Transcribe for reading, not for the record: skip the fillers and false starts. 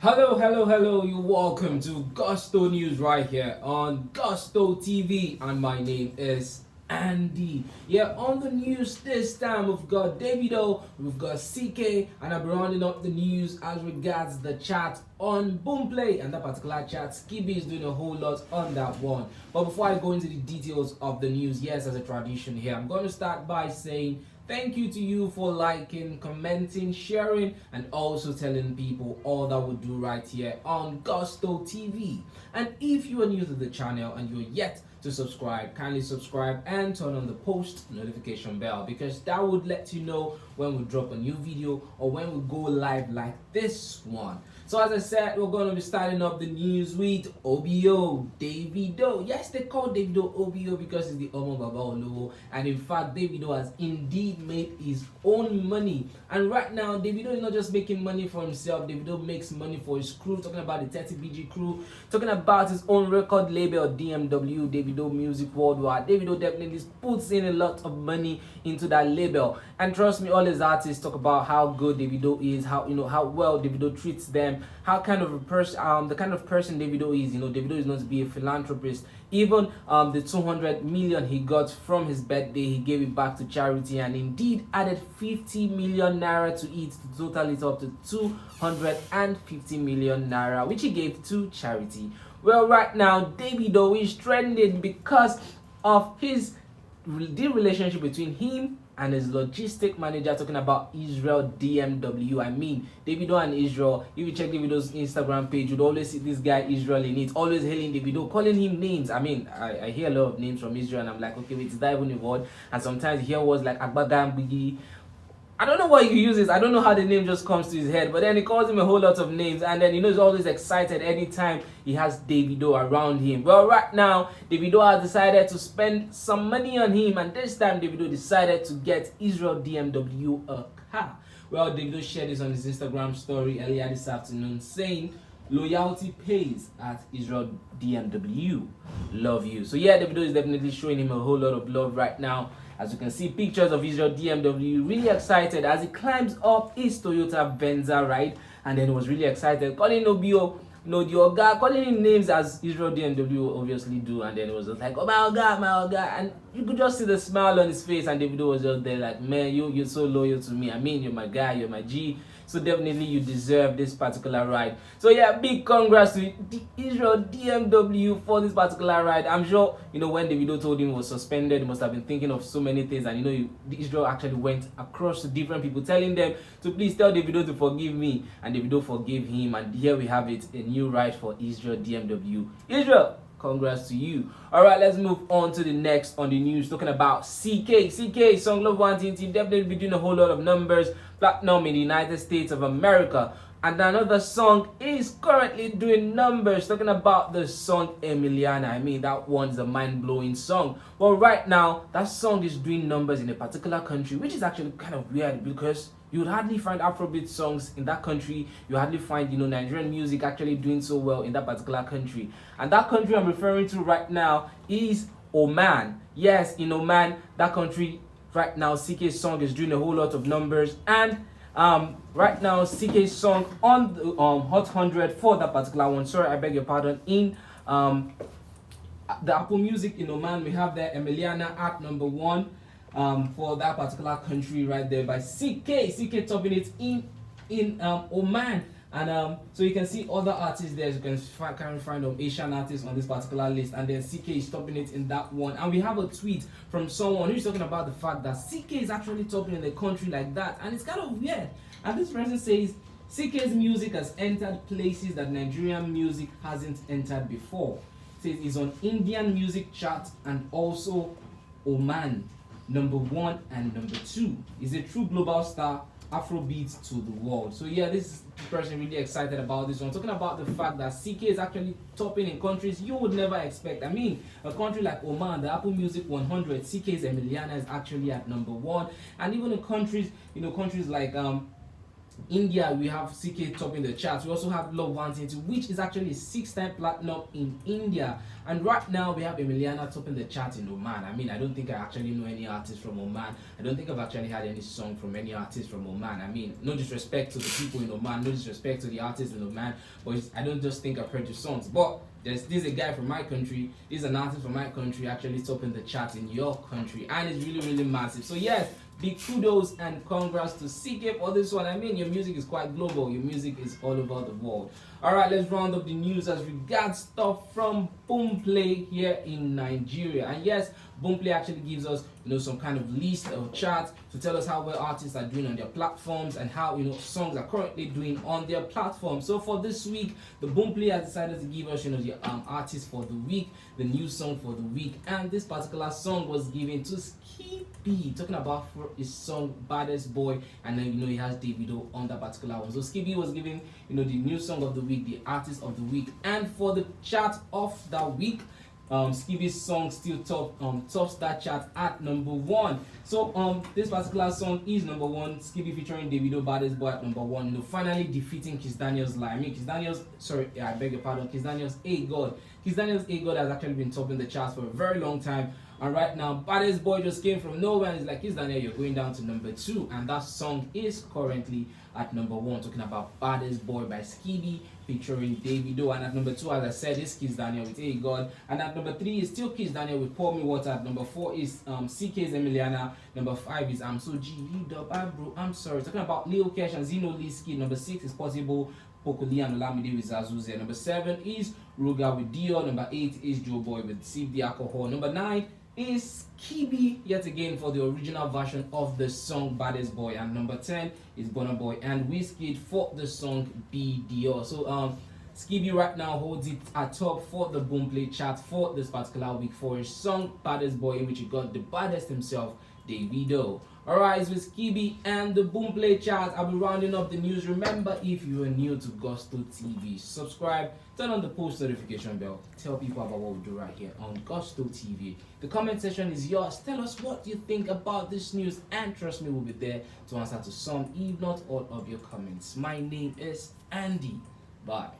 Hello. You're welcome to Gusto News right here on Gusto TV, and my name is Andy. Yeah, on the news this time we've got Davido, we've got CKay, and I'll be rounding up the news as regards the chat on Boomplay, and that particular chat, Skibby is doing a whole lot on that one. But before I go into the details of the news, yes, as a tradition here, I'm going to start by saying thank you to you for liking, commenting, sharing, and also telling people all that we do right here on Gusto TV. And if you are new to the channel and you're yet to subscribe, kindly subscribe and turn on the post notification bell, because that would let you know when we drop a new video or when we go live like this one. So as I said, we're going to be starting up the news with OBO, Davido. Yes, they call Davido OBO because it's the Omo Baba Olowo. And in fact, Davido has indeed made his own money. And right now, Davido is not just making money for himself. Davido makes money for his crew. Talking about the 30BG crew. Talking about his own record label, DMW, Davido Music Worldwide. Davido definitely puts in a lot of money into that label. And trust me, all his artists talk about how good Davido is, how well Davido treats them, how kind of a person, the kind of person Davido is. Davido is known to be a philanthropist. Even the 200 million he got from his birthday, he gave it back to charity, and indeed added 50 million naira to it to total it up to 250 million naira, which he gave to charity. Well, right now Davido is trending because of the relationship between him and his logistic manager, talking about Israel DMW. I mean, Davido and Israel, if you check Davido's Instagram page, you'd always see this guy Israel in it, always hailing Davido, calling him names. I mean, I hear a lot of names from Israel and I'm like, okay, wait, is that even a word? And sometimes you hear words like Agbaga, Biggie. I don't know why he uses. I don't know how the name just comes to his head, but then he calls him a whole lot of names, and then he's always excited anytime he has Davido around him. Well, right now Davido has decided to spend some money on him, and this time Davido decided to get Israel DMW a car. Well, Davido shared this on his Instagram story earlier this afternoon, saying loyalty pays at Israel DMW. Love you. So yeah, Davido is definitely showing him a whole lot of love right now. As you can see, pictures of Israel DMW, really excited as he climbs up his Toyota Venza ride, and then was really excited, calling Obio, the Oga, calling him names as Israel DMW obviously do, and then it was just like, oh my Oga, and you could just see the smile on his face, and Davido was just there like, man, you're so loyal to me. I mean, you're my guy, you're my G. So definitely you deserve this particular ride. So yeah, big congrats to Israel DMW for this particular ride. I'm sure, when Davido told him he was suspended, he must have been thinking of so many things. And Israel actually went across to different people telling them to please tell Davido to forgive me. And Davido forgave him. And here we have it, a new ride for Israel DMW. Israel, congrats to you. Alright, let's move on to the next on the news, talking about CKay. Song Love Wanting to definitely be doing a whole lot of numbers, platinum in the United States of America. And another song is currently doing numbers, talking about the song Emiliana. I mean, that one's a mind-blowing song. Well, right now, that song is doing numbers in a particular country, which is actually kind of weird because you would hardly find Afrobeat songs in that country. You hardly find, Nigerian music actually doing so well in that particular country. And that country I'm referring to right now is Oman. Yes, in Oman, that country right now, CKay's song is doing a whole lot of numbers. And right now, CKay's song on the Hot 100 for that particular one. Sorry, I beg your pardon. In the Apple Music in Oman, we have there Emiliana at number 1. For that particular country right there by CKay topping it in Oman. And so you can see other artists there. You can find Asian artists on this particular list, and then CKay is topping it in that one. And we have a tweet from someone who's talking about the fact that CKay is actually topping in a country like that, and it's kind of weird. And this person says CKay's music has entered places that Nigerian music hasn't entered before. It says it's on Indian music chart and also Oman number 1 and number 2. Is a true global star, Afrobeat to the world. So yeah, this person really excited about this one, talking about the fact that CKay is actually topping in countries you would never expect. I mean, a country like Oman, the Apple Music 100, CKay's Emiliana is actually at number 1. And even in countries, countries like India, we have CKay topping the charts. We also have Love 122, which is actually a 6-time platinum in India. And right now, we have Emiliana topping the chart in Oman. I mean, I don't think I actually know any artist from Oman. I don't think I've actually had any song from any artist from Oman. I mean, no disrespect to the people in Oman, no disrespect to the artists in Oman, but I don't just think I've heard your songs. But this is a guy from my country, this is an artist from my country actually topping the chart in your country, and it's really, really massive. So yes, big kudos and congrats to CKay for this one. I mean, your music is quite global, your music is all over the world. Alright, let's round up the news as regards stuff from Boomplay here in Nigeria. And yes, Boomplay actually gives us, some kind of list of charts to tell us how well artists are doing on their platforms and how, songs are currently doing on their platform. So for this week, the Boomplay has decided to give us, the artist for the week, the new song for the week, and this particular song was given to CKay, talking about his song Baddest Boy, and then he has DAVIDO on that particular one. So CKay was given, the new song of the week, the artist of the week, and for the chart of that week, CKay's song still tops that chart at number 1. So this particular song is number 1. CKay featuring DAVIDO, Baddest Boy at number 1. Finally defeating Kiss Daniels' Lie. I mean, Kiss Daniels, I beg your pardon, Kiss Daniels' A God. Kiss Daniels' A God has actually been topping the charts for a very long time. And right now, Baddest Boy just came from nowhere and it's like, Kiss Daniel, you're going down to number 2. And that song is currently at number 1, talking about Baddest Boy by CKay featuring DAVIDO. And at number 2, as I said, is Kiss Daniel with A God. And at number 3 is still Kiss Daniel with Pour Me Water. At number 4 is CKay's Emiliana. Number 5 is I'm So G, Bro, I'm Sorry. Talking about Lil Kesh and Zeno Liski. Number 6 is Possible, Pokoli and Olamide with Zazuze. Number 7 is Ruga with Dio. Number 8 is Joe Boy with Sip the Alcohol. Number 9 is CKay yet again for the original version of the song Baddest Boy, and number 10 is Burna Boy and Wizkid for the song BDO. So CKay right now holds it atop for the Boomplay chart for this particular week for his song Baddest Boy, in which he got the baddest himself, DAVIDO. Alright, it's with CKay and the Boomplay chart. I'll be rounding up the news. Remember, if you are new to Gusto TV, subscribe, turn on the post notification bell, tell people about what we do right here on Gusto TV. The comment section is yours. Tell us what you think about this news, and trust me, we'll be there to answer to some, if not all, of your comments. My name is Andy. Bye.